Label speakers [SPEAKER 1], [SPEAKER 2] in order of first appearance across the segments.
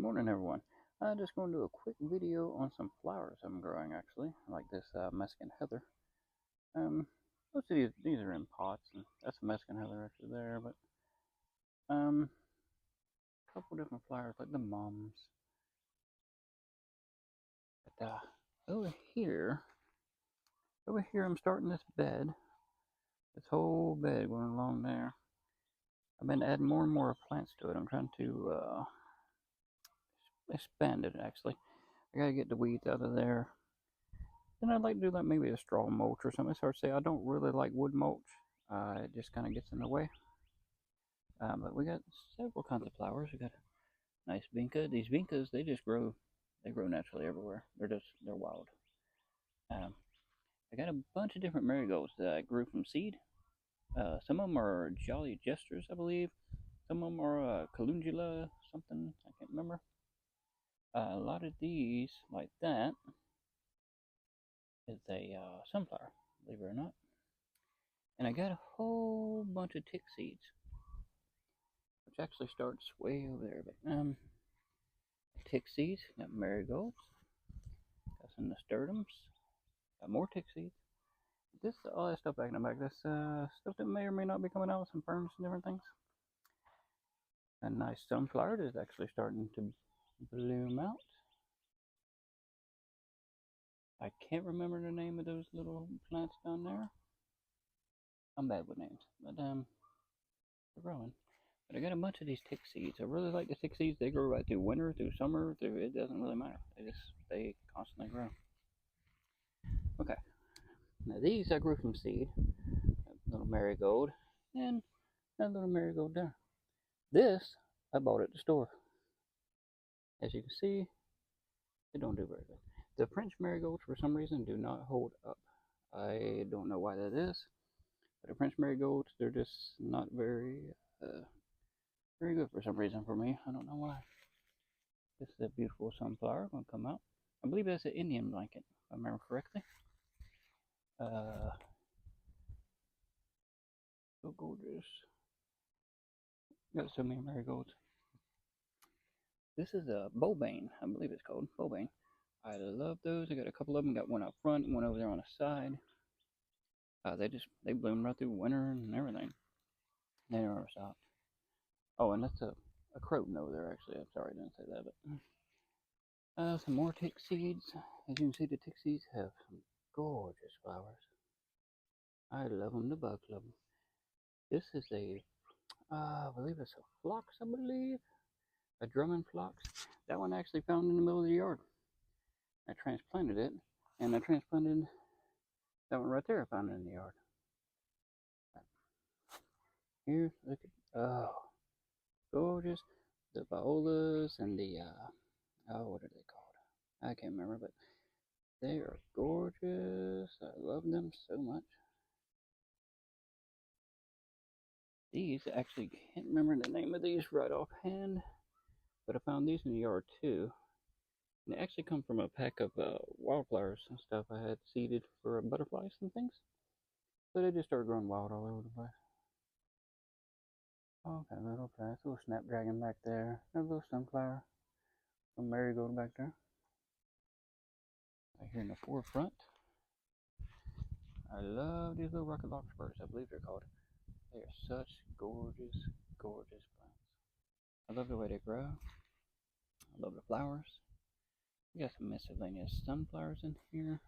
[SPEAKER 1] Good morning, everyone. I'm just going to do a quick video on some flowers I'm growing, actually, like this Mexican heather. Most of these are in pots, and that's a Mexican heather actually there, but a couple different flowers like the mums. But over here, I'm starting this bed, this whole bed going along there. I've been adding more and more plants to it. I'm trying to expand it, actually. I gotta get the weeds out of there. Then I'd like to do like maybe a straw mulch or something. It's hard to say. I don't really like wood mulch. It just kind of gets in the way. But we got several kinds of flowers. We got a nice vinca. These vincas, they just grow. They grow naturally everywhere. They're wild. Um, I got a bunch of different marigolds that I grew from seed. Some of them are Jolly Jesters, I believe. Some of them are Calendula something. I can't remember. A lot of these, like that, is a sunflower, believe it or not. And I got a whole bunch of tick seeds, which actually starts way over there. But tick seeds, got marigolds, got some nasturtiums, got more tick seeds. This all that stuff back in the back. This stuff that may or may not be coming out, some ferns and different things. A nice sunflower is actually starting to bloom out. I can't remember the name of those little plants down there. I'm bad with names, but they're growing. But I got a bunch of these tick seeds. I really like the tick seeds. They grow right through winter, through summer, through it doesn't really matter. They constantly grow. Okay. Now these I grew from seed. A little marigold and a little marigold there. This I bought at the store. As you can see, they don't do very good. The French marigolds for some reason do not hold up. I don't know why that is. But the French marigolds, they're just not very good for some reason for me. I don't know why. This is a beautiful sunflower going to come out. I believe that's an Indian blanket, if I remember correctly. So gorgeous. Got so many marigolds. This is a Bowbane, I believe it's called Bowbane. I love those. I got a couple of them. Got one out front, and one over there on the side. They bloom right through winter and everything. They never stop. Oh, and that's a croton over there. Actually, I'm sorry I didn't say that, but some more tick seeds. As you can see, the tick seeds have some gorgeous flowers. I love them. The bugs love them. This is I believe it's a phlox. I believe a Drummond phlox. That one actually found in the middle of the yard. I transplanted it, and I transplanted that one right there. I found it in the yard. Here, look at gorgeous. The violas and the what are they called? I can't remember, but they are gorgeous. I love them so much. These actually can't remember the name of these right offhand, but I found these in the yard too. And they actually come from a pack of wildflowers and stuff I had seeded for butterflies and things. So they just started growing wild all over the place. Okay, little plants, little snapdragon back there, a little sunflower, a marigold back there. Right here in the forefront. I love these little rocket larkspurs, I believe they're called. They are such gorgeous, gorgeous plants. I love the way they grow. I love the flowers. We got some miscellaneous sunflowers in here.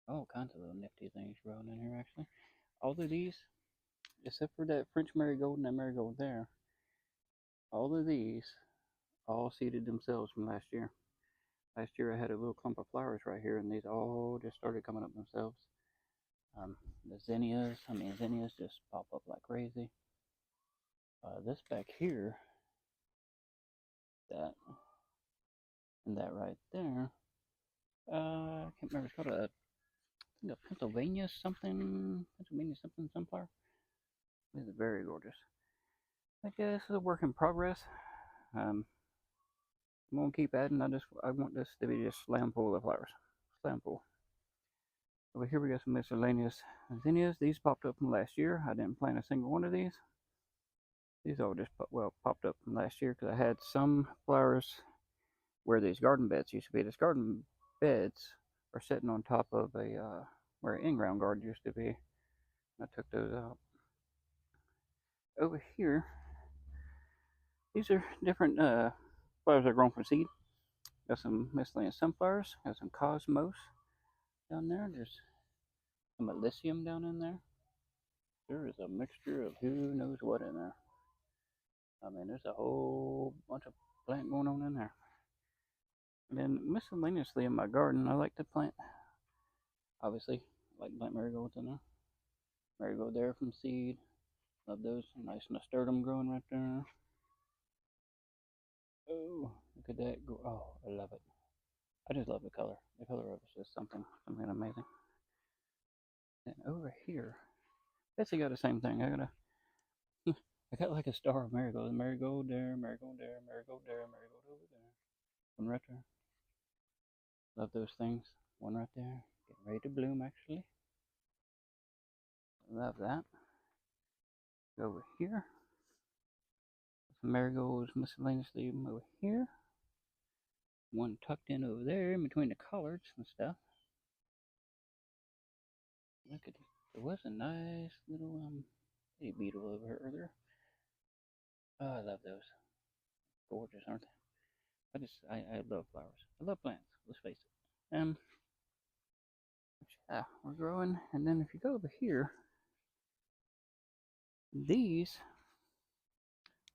[SPEAKER 1] All kinds of little nifty things growing in here, actually. All of these, except for that French marigold and that marigold there, all of these all seeded themselves from last year. Last year I had a little clump of flowers right here, and these all just started coming up themselves. The zinnias just pop up like crazy. This back here, that and that right there, I can't remember. It's called a Pennsylvania something sunflower. This is very gorgeous. But yeah, this is a work in progress. I'm gonna keep adding. I want this to be just slam full of flowers, slam full. Over here we got some miscellaneous zinnias. These popped up from last year. I didn't plant a single one of these. These all just popped up from last year because I had some flowers where these garden beds used to be. These garden beds are sitting on top of a where an in-ground garden used to be. I took those out. Over here, these are different flowers that are grown from seed. Got some miscellaneous sunflowers. Got some cosmos down there. There's some Elysium down in there. There is a mixture of who knows what in there. I mean, there's a whole bunch of plant going on in there. And then miscellaneously in my garden, I like to plant, obviously, I like to plant marigolds in there. Marigold there from seed. Love those. Nice nasturtium growing right there. Oh, look at that. Oh, I love it. I just love the color. The color of it's just something amazing. And over here, basically got the same thing. I got like a star of marigolds. Marigold there, marigold there, marigold there, marigold over there. One right there. Love those things. One right there. Getting ready to bloom actually. Love that. Go over here. Some marigolds miscellaneously over here. One tucked in over there in between the collards and stuff. Look at this. There was a nice little kitty beetle over here earlier. Oh, I love those. Gorgeous, aren't they? I love flowers. I love plants. Let's face it. Yeah, we're growing. And then if you go over here,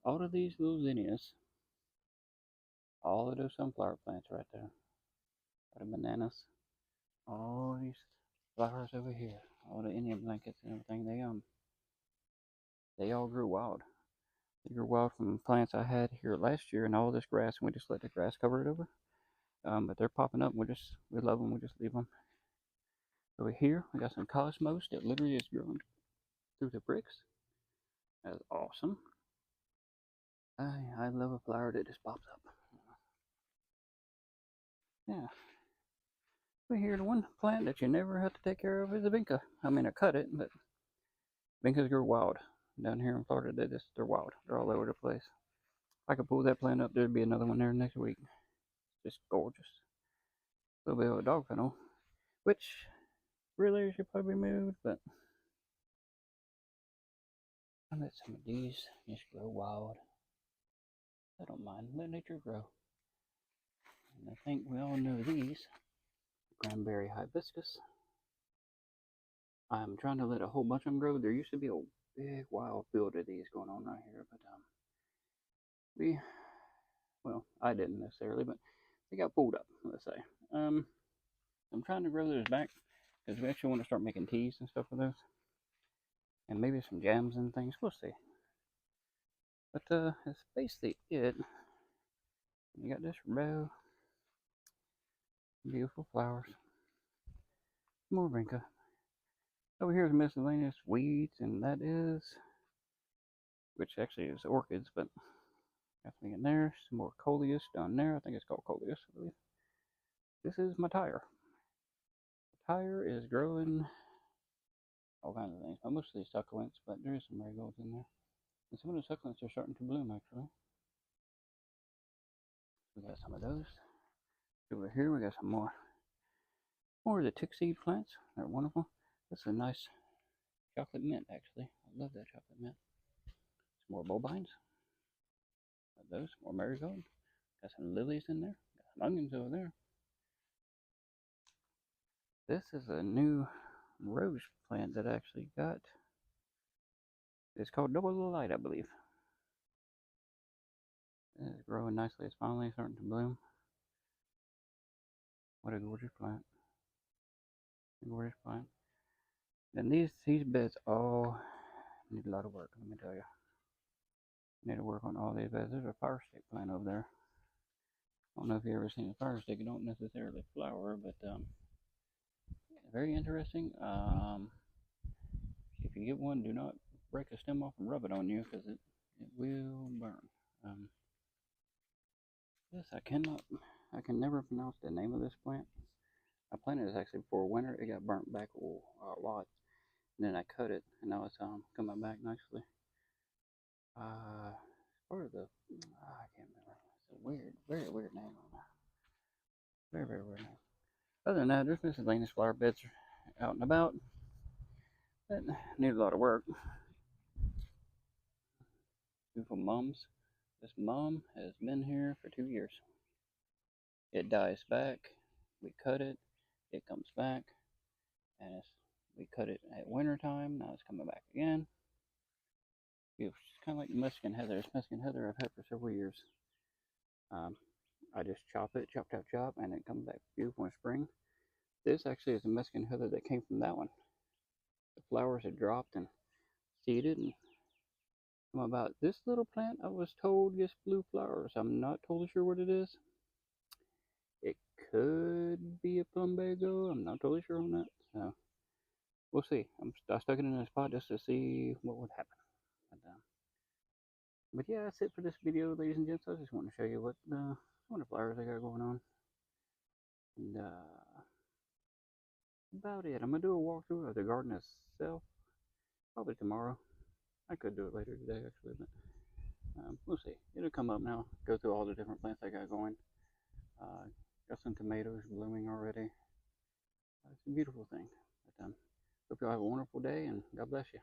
[SPEAKER 1] all of these little zinnias, all of those sunflower plants right there, all the bananas, all these flowers over here, all the Indian blankets and everything, they all grew wild. They grew wild from plants I had here last year and all this grass, and we just let the grass cover it over. But they're popping up. We love them. We just leave them. Over here, we got some cosmos that literally is growing through the bricks. That's awesome. I love a flower that just pops up. Yeah. Over here, the one plant that you never have to take care of is a vinca. I mean, I cut it, but vincas grow wild. Down here in Florida, they're wild. They're all over the place. If I could pull that plant up, there'd be another one there next week. Just gorgeous. A little bit of a dog kennel, which really should probably be moved, but I let some of these just grow wild. I don't mind. Let nature grow. And I think we all know these. Cranberry hibiscus. I'm trying to let a whole bunch of them grow. There used to be a big wild field of these going on right here, but I didn't necessarily, but they got pulled up, let's say. I'm trying to grow those back because we actually want to start making teas and stuff with those, and maybe some jams and things. We'll see. But that's basically it. You got this row, beautiful flowers, more vinca. Over here is miscellaneous weeds, and which actually is orchids, but got something in there. Some more coleus down there. I think it's called coleus, I believe. This is my tire. The tire is growing all kinds of things. Mostly succulents, but there is some marigolds in there. And some of the succulents are starting to bloom, actually. We got some of those. Over here, we got some more of the tick seed plants. They're wonderful. That's a nice chocolate mint, actually. I love that chocolate mint. Some more bovines. Got those. More marigold. Got some lilies in there. Got some onions over there. This is a new rose plant that I actually got. It's called Double the Light, I believe. It's growing nicely. It's finally starting to bloom. What a gorgeous plant. Gorgeous plant. And these beds all need a lot of work, let me tell you. Need to work on all these beds. There's a fire stick plant over there. I don't know if you've ever seen a fire stick. It don't necessarily flower, but very interesting. If you get one, do not break a stem off and rub it on you because it will burn. This I can never pronounce the name of this plant. I planted this actually before winter. It got burnt back a lot, and then I cut it, and now it's coming back nicely. Part of the, I can't remember. It's a weird, very weird name. Very, very weird name. Other than that, there's miscellaneous flower beds out and about that need a lot of work. Beautiful mums. This mum has been here for 2 years. It dies back. We cut it. It comes back. And we cut it at winter time. Now it's coming back again. It's kind of like Mexican heather. It's Mexican heather I've had for several years. I just chop it, chop, and it comes back beautiful in spring. This actually is a Mexican heather that came from that one. The flowers had dropped and seeded and come about. This little plant, I was told, gets blue flowers. I'm not totally sure what it is. It could be a plumbago. I'm not totally sure on that. So we'll see. I stuck it in this pot just to see what would happen. But yeah, that's it for this video, ladies and gents. I just want to show you what some of the flowers I got going on. And about it. I'm gonna do a walkthrough of the garden itself probably tomorrow. I could do it later today actually, but we'll see. It'll come up now. Go through all the different plants I got going. Got some tomatoes blooming already. It's a beautiful thing. But hope you all have a wonderful day and God bless you.